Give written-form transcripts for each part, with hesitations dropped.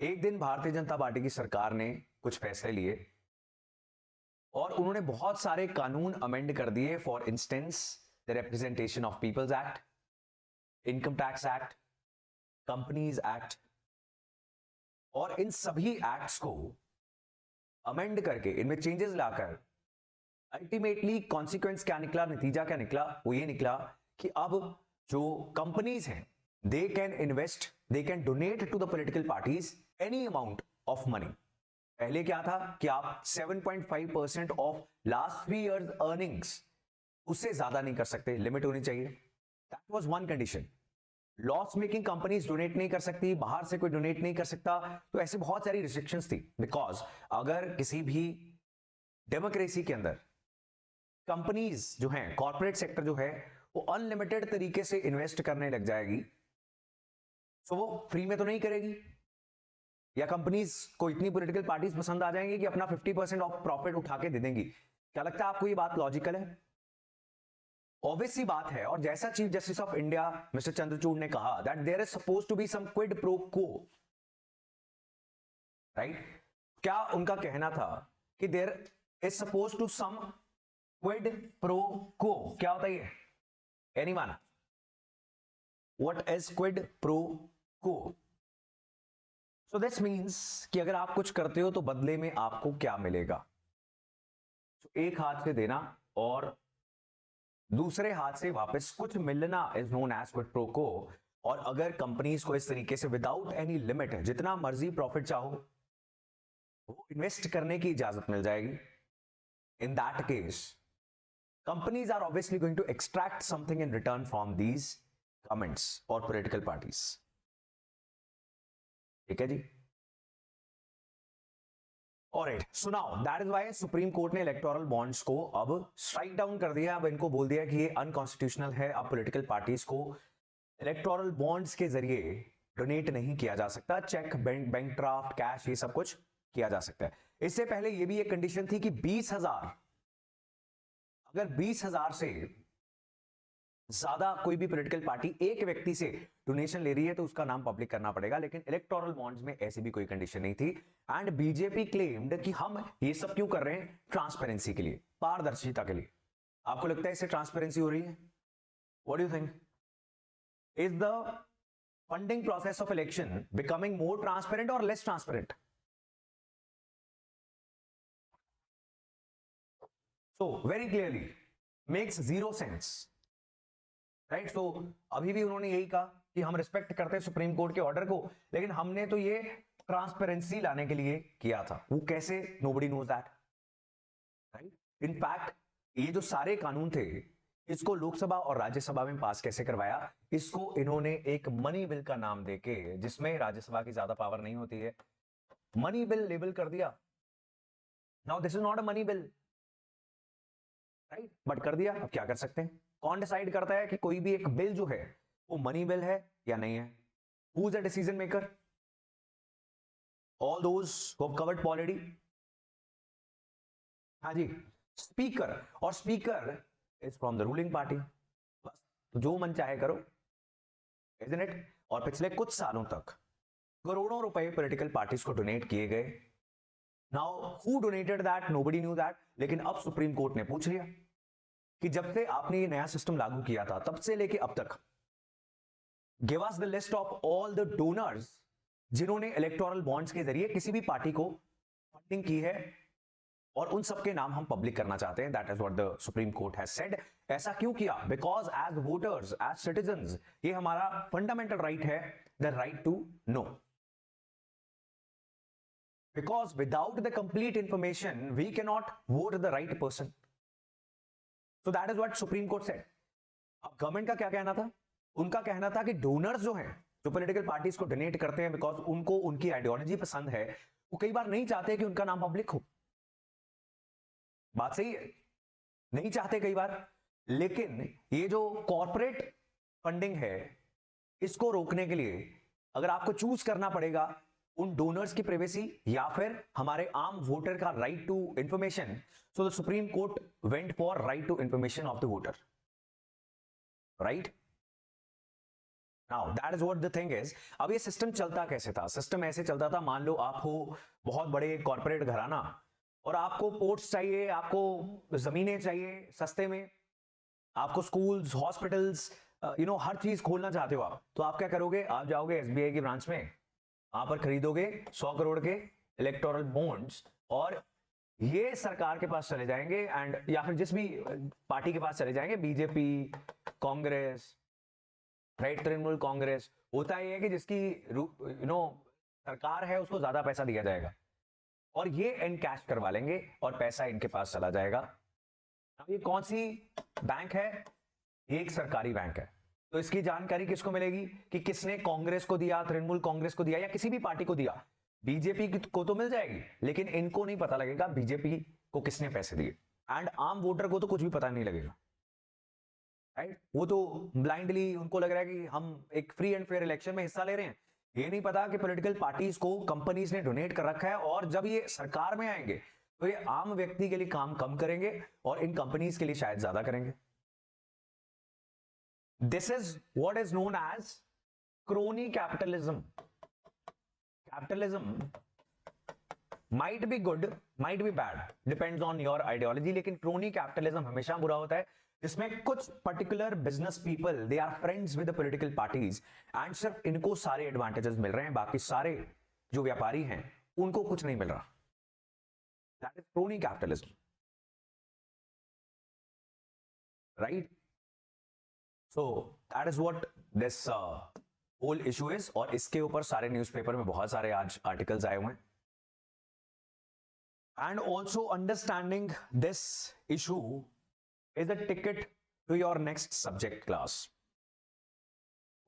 एक दिन भारतीय जनता पार्टी की सरकार ने कुछ फैसले लिए और उन्होंने बहुत सारे कानून अमेंड कर दिए। For instance, the representation of people's act, income tax act, companies act, और इन सभी एक्ट्स को अमेंड करके इनमें चेंजेस लाकर अल्टीमेटली कॉन्सिक्वेंस क्या निकला, नतीजा क्या निकला? वो ये निकला कि अब जो कंपनीज हैं, they can invest, they can donate to the political parties any amount of money. पहले क्या था कि आप 7.5% ऑफ लास्ट 3 इयर्स अर्निंग्स, उससे ज्यादा नहीं कर सकते, लिमिट होनी चाहिए। That was one condition. Loss making companies donate नहीं कर सकती, बाहर से कोई डोनेट नहीं कर सकता। तो ऐसे बहुत सारी रिस्ट्रिक्शंस थी, बिकॉज अगर किसी भी डेमोक्रेसी के अंदर कंपनीज जो हैं, कॉर्पोरेट सेक्टर जो है, वो अनलिमिटेड तरीके से इन्वेस्ट करने लग जाएगी, तो वो फ्री में तो नहीं करेगी, या कंपनीज को इतनी पॉलिटिकल पार्टीज पसंद आ जाएंगी कि अपना 50% ऑफ प्रॉफिट उठा के दे देंगी। क्या लगता है आपको ये बात लॉजिकल है? ऑब्वियस सी बात है। और जैसा chief justice of India mister Chandrachud ने कहा that there is suppose to be some quid pro quo, right? क्या उनका कहना था कि there is suppose to some quid pro quo? क्या होता है ये? एनी माना व्हाट इज क्विड प्रो को? सो दिस मीन्स कि अगर आप कुछ करते हो तो बदले में आपको क्या मिलेगा। तो एक हाथ से देना और दूसरे हाथ से वापस कुछ मिलना is known as quid pro quo. और अगर कंपनीज को इस तरीके से विदाउट एनी लिमिट जितना मर्जी प्रॉफिट चाहो वो इन्वेस्ट करने की इजाजत मिल जाएगी, in that case companies are obviously going to extract something in return from these governments और पॉलिटिकल पार्टीज। ठीक है जी। Alright, so now that is why Supreme Court ने इलेक्टोरल बॉन्ड्स को अब स्ट्राइक डाउन कर दिया। अब इनको बोल दिया कि ये अनकॉन्स्टिट्यूशनल है। अब पॉलिटिकल पार्टीज को इलेक्टोरल बॉन्ड्स के जरिए डोनेट नहीं किया जा सकता। चेक, बैंक ड्राफ्ट, कैश, ये सब कुछ किया जा सकता है। इससे पहले ये भी एक कंडीशन थी कि 20,000, अगर 20,000 से ज्यादा कोई भी पॉलिटिकल पार्टी एक व्यक्ति से डोनेशन ले रही है तो उसका नाम पब्लिक करना पड़ेगा। लेकिन इलेक्टोरल बॉन्ड्स में ऐसी भी कोई कंडीशन नहीं थी। एंड बीजेपी क्लेम्ड कि हम ये सब क्यों कर रहे हैं? ट्रांसपेरेंसी के लिए, पारदर्शिता के लिए। आपको लगता है इससे ट्रांसपेरेंसी हो रही है? What do you think? Is the funding process of election becoming more transparent और less transparent? So very clearly makes zero sense, right? So अभी भी उन्होंने यही कहा कि हम रिस्पेक्ट करते हैं सुप्रीम कोर्ट के ऑर्डर को, लेकिन हमने तो ये ट्रांसपेरेंसी लाने के लिए किया था। वो कैसे? Nobody knows that, right? In fact ये जो सारे कानून थे, इसको लोकसभा और राज्यसभा में पास कैसे करवाया? इसको इन्होंने एक मनी बिल का नाम देके, जिसमें राज्यसभा की ज्यादा पावर नहीं होती है, मनी बिल लेबल कर दिया। Now this is not a money bill, right? But कर दिया। अब क्या कर सकते हैं? कौन डिसाइड करता है कि कोई भी एक बिल जो है वो मनी बिल है या नहीं है? Who is the decision maker? All those who have covered polity. हाँ जी, स्पीकर। और speaker is from the ruling party. बस, तो जो मन चाहे करो, इजंट इट? और पिछले कुछ सालों तक करोड़ों रुपए पॉलिटिकल पार्टीज को डोनेट किए गए। Now who donated that? Nobody knew that. लेकिन अब सुप्रीम कोर्ट ने पूछ लिया कि जब से आपने ये नया सिस्टम लागू किया था तब से लेके अब तक, give us the list of all the donors जिन्होंने इलेक्टोरल बॉन्ड्स के जरिए किसी भी पार्टी को फंडिंग की है, और उन सबके नाम हम पब्लिक करना चाहते हैं। That is what the supreme court has said. ऐसा क्यों किया? Because as voters, as citizens, ये हमारा फंडामेंटल राइट है, the right to know. Because without the complete information, we cannot vote the right person. So that is what Supreme Court said. अब government का क्या कहना था? उनका कहना था कि डोनर्स जो हैं, जो पॉलिटिकल पार्टीज को डोनेट करते हैं बिकॉज उनको उनकी आइडियोलॉजी पसंद है, वो कई बार नहीं चाहते कि उनका नाम पब्लिक हो। बात सही है, नहीं चाहते कई बार। लेकिन ये जो कॉर्पोरेट फंडिंग है, इसको रोकने के लिए अगर आपको चूज करना पड़ेगा उन डोनर्स की प्राइवेसी या फिर हमारे आम वोटर का right to information, so the supreme court went for right to information of the voter, right? Now that is what the thing is. अब ये सिस्टम चलता कैसे था? सिस्टम ऐसे चलता था, मान लो आप हो बहुत बड़े कॉर्पोरेट घराना और आपको पोर्ट्स चाहिए, आपको जमीनें चाहिए सस्ते में, आपको स्कूल्स, हॉस्पिटल्स, हर चीज खोलना चाहते हो आप, तो आप क्या करोगे? आप जाओगे एसबीआई की ब्रांच में, वहां पर खरीदोगे 100 करोड़ के इलेक्टोरल बॉन्ड्स और ये सरकार के पास चले जाएंगे एंड या फिर जिस भी पार्टी के पास चले जाएंगे, बीजेपी, कांग्रेस, राइट, तृणमूल कांग्रेस। होता ये है कि जिसकी सरकार है उसको ज्यादा पैसा दिया जाएगा और ये इनकैश करवा लेंगे और पैसा इनके पास चला जाएगा। अब ये कौन सी बैंक है? ये एक सरकारी बैंक है। तो इसकी जानकारी किसको मिलेगी कि किसने कांग्रेस को दिया, तृणमूल कांग्रेस को दिया या किसी भी पार्टी को दिया? बीजेपी को तो मिल जाएगी, लेकिन इनको नहीं पता लगेगा बीजेपी को किसने पैसे दिए। एंड आम वोटर को तो कुछ भी पता नहीं लगेगा, राइट? वो तो ब्लाइंडली उनको लग रहा है कि हम एक फ्री एंड फेयर इलेक्शन में हिस्सा ले रहे हैं। ये नहीं पता कि पॉलिटिकल पार्टीज को कंपनीज ने डोनेट कर रखा है और जब ये सरकार में आएंगे तो ये आम व्यक्ति के लिए काम कम करेंगे और इन कंपनीज के लिए शायद ज्यादा करेंगे। This is what is known as crony capitalism. Capitalism might be good, might be bad, depends on your ideology, लेकिन क्रोनी कैपिटलिज्म हमेशा बुरा होता है जिसमें कुछ particular business people they are friends with the political parties and सिर्फ इनको सारे एडवांटेजेस मिल रहे हैं, बाकी सारे जो व्यापारी हैं उनको कुछ नहीं मिल रहा। That is crony capitalism, right? So that is what this whole issue is. और इसके ऊपर सारे न्यूज़पेपर में बहुत सारे आज आर्टिकल्स आए हुए हैं। And also understanding this issue is a ticket to your next subject class.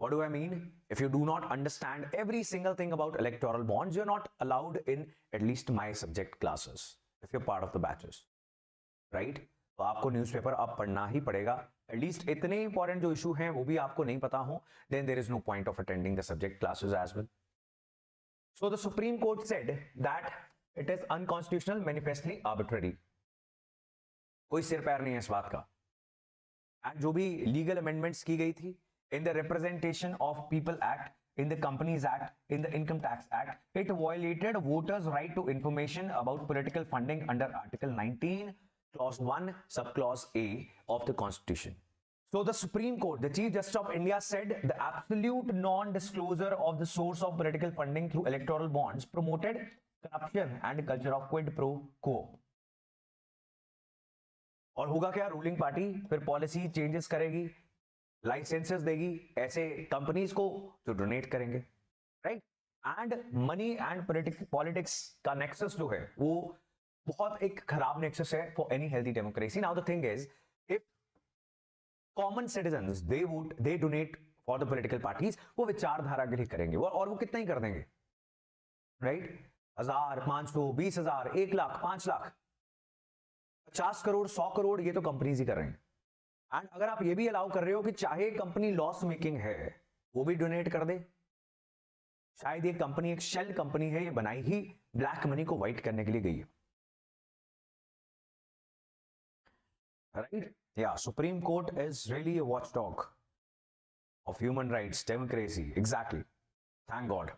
What do I mean? If you do not understand every single thing about electoral bonds, you're not allowed in at least my subject classes if you're part of the batches, right? तो आपको newspaper अब पढ़ना ही पड़ेगा, at least इतने important जो issue हैं वो भी आपको नहीं पता हो, then there is no point of attending the subject classes as well. So the Supreme Court said that it is unconstitutional, manifestly arbitrary. कोई सिर पैर नहीं है इस बात का। एंड जो भी लीगल अमेंडमेंट्स की गई थी in the representation of people act, in the Companies Act, in the Income Tax Act, it violated voters' right to information about political funding under Article 19, Clause 1, Subclause A of the Constitution. So the Supreme Court, the Chief Justice of India said the absolute non-disclosure of the source of political funding through electoral bonds promoted corruption and culture of quid pro quo. और होगा क्या? Ruling party फिर policy changes करेगी, licences देगी ऐसे companies को जो donate करेंगे, right? And money and politics का नेक्सस जो है वो बहुत एक खराब नेक्सस है for any healthy democracy. Now the thing is, if common citizens they vote, they donate for the political parties, वो विचारधारा के लिए करेंगे और वो कितना ही कर देंगे, राइट? 1000, 500, 20,000, 1 लाख, 5 लाख, 50 करोड़, 100 करोड़, ये तो कंपनीज ही कर रहे हैं। एंड अगर आप ये भी अलाउ कर रहे हो कि चाहे कंपनी लॉस मेकिंग है वो भी डोनेट कर दे, शायद ये कंपनी एक शेल कंपनी है, ये बनाई ही ब्लैक मनी को व्हाइट करने के लिए गई है, राइट? या supreme court is really a watchdog of human rights, democracy, exactly, thank god,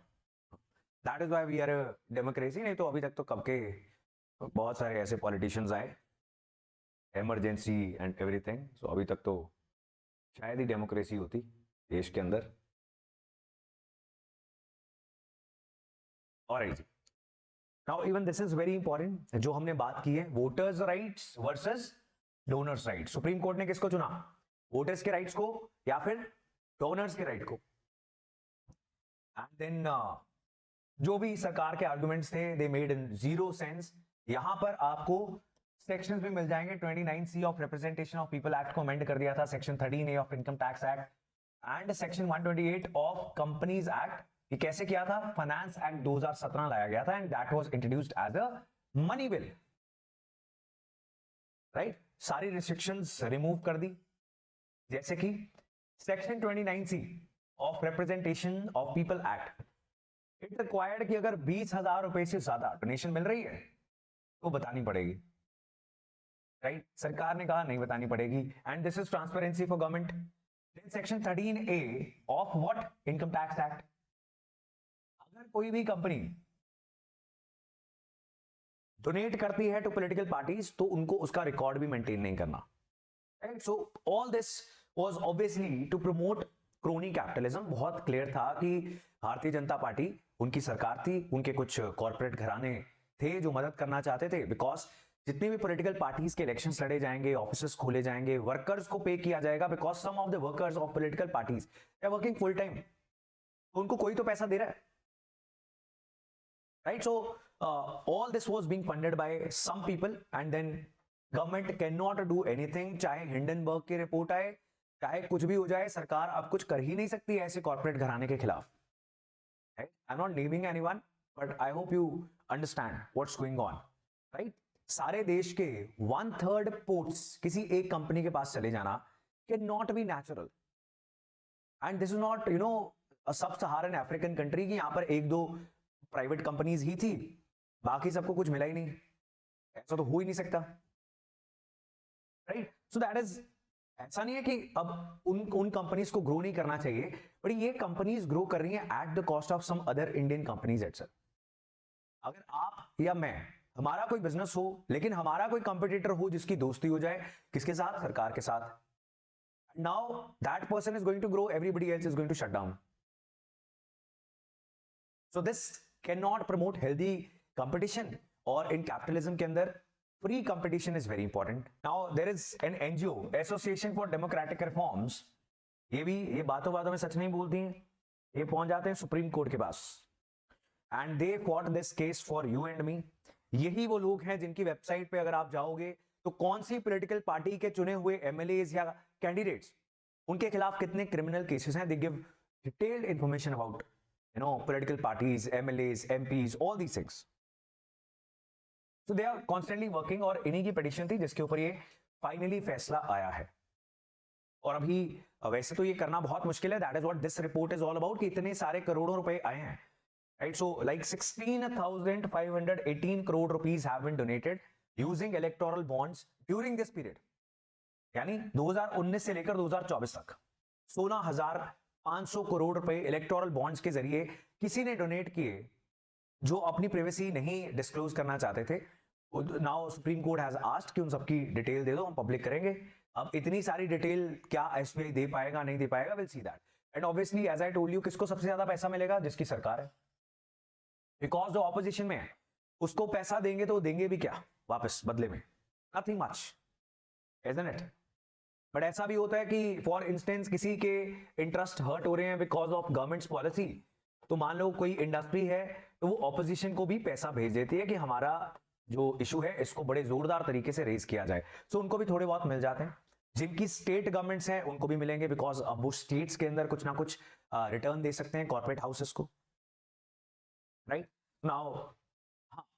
that is why we are a democracy. नहीं तो अभी तक तो कब के बहुत सारे ऐसे पॉलिटिशियंस आए, इमरजेंसी एंड एवरीथिंग, सो अभी तक तो शायद ही डेमोक्रेसी होती देश के अंदर। Alright, now even this is very important, जो हमने बात की है voters rights versus donors rights. Supreme Court ने किसको चुना? वोटर्स के राइट्स को या फिर डोनर्स के राइट को? एंड देन जो भी सरकार के आर्गुमेंट्स थे they made in zero sense. यहां पर आपको सेक्शंस भी मिल जाएंगे। 29C of representation of people act को अमेंड कर दिया था, section 13A of income tax act and section 128 of companies act. ये कैसे किया था? फाइनेंस एक्ट 2017 लाया गया था and that was introduced as a money bill, right? सारी रिस्ट्रिक्शंस रिमूव कर दी, जैसे कि section 29C of representation of people act, it required कि अगर 20,000 रुपए से ज्यादा डोनेशन मिल रही है तो बतानी पड़ेगी, राइट? सरकार ने कहा नहीं बतानी पड़ेगी and this is transparency for government. Section 13A of what income tax act, अगर कोई भी कंपनी डोनेट करती है टू पॉलिटिकल पार्टीज तो उनको उसका रिकॉर्ड भी मेंटेन नहीं करना, right? So all this was obviously to promote crony capitalism. बहुत क्लियर था कि भारतीय जनता पार्टी, उनकी सरकार थी, उनके कुछ कॉर्पोरेट घराने थे जो मदद करना चाहते थे, बिकॉज जितने भी पॉलिटिकल पार्टीज के इलेक्शंस लड़े जाएंगे, ऑफिसेस खोले जाएंगे, वर्कर्स को पे किया जाएगा, because some of the workers of political parties they are working full time, उनको कोई तो पैसा दे रहा है, right? So all this was being funded by some people and then government cannot do anything, चाहे हिंडनबर्ग की रिपोर्ट आए, चाहे कुछ भी हो जाए, सरकार अब कुछ कर ही नहीं सकती है ऐसे कॉर्पोरेट घराने के खिलाफ, right? I'm not naming anyone but I hope you understand what's going on, right? सारे देश के 1/3 पोर्ट्स किसी एक कंपनी के पास चले जाना can not be natural, and this is not a सब सहारन अफ्रीकन कंट्री की यहां पर एक दो प्राइवेट कंपनीज ही थी, बाकी सबको कुछ मिला ही नहीं, ऐसा तो हो ही नहीं सकता, राइट? सो दैट इज, ऐसा नहीं है कि अब उन कंपनीज को ग्रो नहीं करना चाहिए, बट ये कंपनीज ग्रो कर रही हैं at the cost of some other Indian companies itself. अगर आप या मैं, हमारा कोई बिजनेस हो लेकिन हमारा कोई कंपटीटर हो जिसकी दोस्ती हो जाए, किसके साथ? सरकार के साथ, now that person is going to grow, everybody else is going to shut down. So this can not promote healthy competition, और इन कैपिटलिज्म के अंदर free competition is very important. Now there is an NGO, association for democratic reforms, ये बातों बातों में सच नहीं बोलती हैं, ये पहुंच जाते हैं सुप्रीम कोर्ट के पास, and they fought this case for you and me. यही वो लोग हैं जिनकी वेबसाइट पे अगर आप जाओगे तो कौन सी पॉलिटिकल पार्टी के चुने हुए एमएलएज या कैंडिडेट्स, उनके खिलाफ कितने क्रिमिनल केसेस हैं, they give detailed information about political parties, MLAs, MPs, all these things. So they are constantly working, और इन्हीं की पिटीशन थी जिसके ऊपर ये फाइनली फैसला आया है। और अभी वैसे तो ये करना बहुत मुश्किल है, that is what this report is all about, कि इतने सारे करोड़ों रुपए आए हैं, right? So like 16,518 crore rupees have been donated using electoral bonds during this period, यानी 2019 से लेकर 2024 तक 16,500 करोड़ रुपए इलेक्टोरल बॉन्ड्स के जरिए किसी ने डोनेट किए जो अपनी प्राइवेसी नहीं डिस्क्लोज करना चाहते थे। Now supreme court has asked कि उन सबकी डिटेल दे दो, हम पब्लिक करेंगे। अब इतनी सारी डिटेल क्या एसबीआई दे पाएगा नहीं दे पाएगा, will see that. And obviously as I told you, किसको सबसे ज्यादा पैसा मिलेगा? जिसकी सरकार है, बिकॉज जो ऑपोजिशन में है उसको पैसा देंगे तो देंगे भी क्या वापस बदले में? Nothing much, isn't it? But ऐसा भी होता है कि फॉर इंस्टेंस किसी के इंटरेस्ट हर्ट हो रहे हैं बिकॉज ऑफ गवर्नमेंट्स पॉलिसी, तो मान लो कोई इंडस्ट्री है तो वो ऑपोजिशन को भी पैसा भेज देती है कि हमारा जो इशू है इसको बड़े जोरदार तरीके से रेज किया जाए, सो उनको भी थोड़े बहुत मिल जाते हैं। जिनकी स्टेट गवर्नमेंट्स हैं उनको भी मिलेंगे, बिकॉज अब वो स्टेट्स के अंदर कुछ ना कुछ रिटर्न दे सकते हैं कॉर्पोरेट हाउसेस को, राइट? नाउ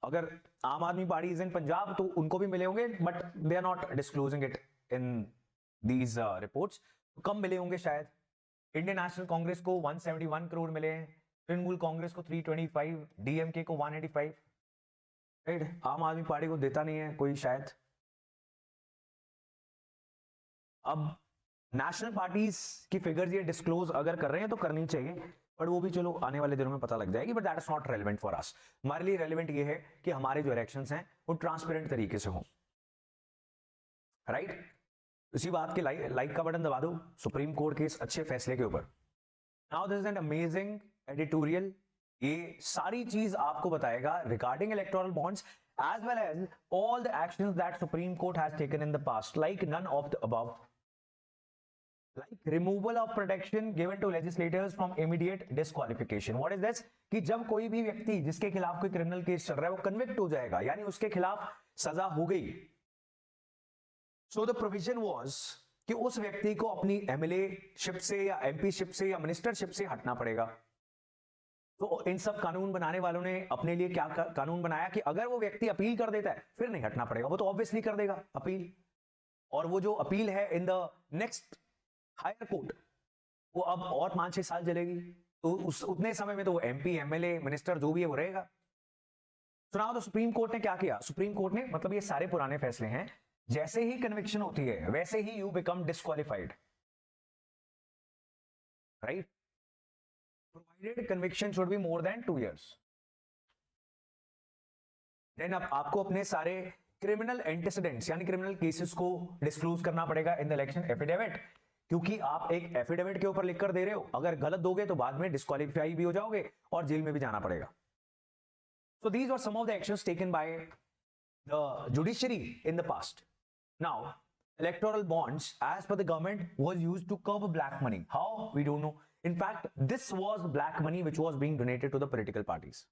अगर आम आदमी पार्टी इज इन पंजाब तो उनको भी मिले होंगे, but they are not disclosing it in these reports, कम मिले होंगे शायद। इंडियन नेशनल कांग्रेस को 171 करोड़ मिले हैं, तृणमूल कांग्रेस को 325, डीएमके को 185, राइट? आम आदमी पार्टी को देता नहीं है कोई शायद। अब नेशनल पार्टीज की फिगर्स ये डिस्क्लोज अगर कर रहे हैं तो करनी चाहिए, बट वो भी चलो आने वाले दिनों में पता लग जाएगी, but that is not relevant for us. हमारे लिए रेलेवेंट ये है कि हमारे जो इलेक्शंस हैं वो ट्रांसपेरेंट तरीके से हों, राइट? इसी बात के लाइक का बटन दबा दो सुप्रीम कोर्ट के इस अच्छे फैसले के ऊपर। Now this is an amazing editorial, ये सारी चीज आपको बताएगा regarding electoral bonds as well as all the actions that Supreme Court has taken in the past, like none of the above, like removal of protection given to legislators from immediate disqualification. What is this? कि जब कोई भी व्यक्ति जिसके खिलाफ कोई criminal case चल रहा है वो कन्विक्ट हो जाएगा, यानी उसके खिलाफ सजा हो गई, so the provision was कि उस व्यक्ति को अपनी एमएलए शिप से या एमपी शिप से या मिनिस्टरशिप से हटना पड़ेगा। तो इन सब कानून बनाने वालों ने अपने लिए क्या कानून बनाया कि अगर वो व्यक्ति अपील कर देता है फिर नहीं हटना पड़ेगा, वो तो ऑब्वियसली कर देगा अपील, और वो जो अपील है in the next higher court वो अब और 5-6 साल चलेगी, तो उतने समय में तो वो एमपी एमएलए मिनिस्टर जो भी है वो रहेगा। सुनाओ, तो सुप्रीम कोर्ट ने क्या किया? सुप्रीम कोर्ट ने, मतलब ये सारे पुराने फैसले हैं, जैसे ही कन्विक्शन होती है वैसे ही you become disqualified, right? Provided conviction should be more than 2 years. Then अब आपको अपने सारे क्रिमिनल एंटीसीडेंट्स यानी क्रिमिनल केसेस को डिस्क्लोज करना पड़ेगा इन द इलेक्शन एफिडेविट, क्योंकि आप एक एफिडेविट के ऊपर लिखकर दे रहे हो, अगर गलत दोगे तो बाद में डिस्क्वालीफाई भी हो जाओगे और जेल में भी जाना पड़ेगा. So these were some of the actions taken by the judiciary in the past. Now, electoral bonds, as per the government, was used to curb black money. How? We don't know. In fact, this was black money which was being donated to the political parties.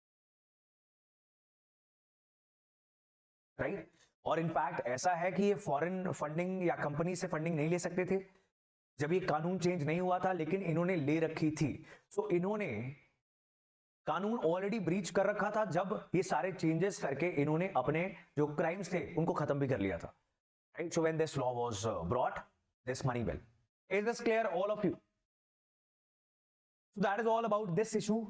Right? और in fact ऐसा है कि ये foreign funding या company से funding नहीं ले सकते थे जब ये कानून चेंज नहीं हुआ था, लेकिन इन्होंने ले रखी थी. सो इन्होंने कानून ऑलरेडी ब्रीच कर रखा था जब ये सारे चेंजेस करके इन्होंने अपने जो क्राइम्स थे उनको खत्म भी कर लिया था. Right? So when this law was brought, this money bill. Is this clear all of you? So that is all about this issue.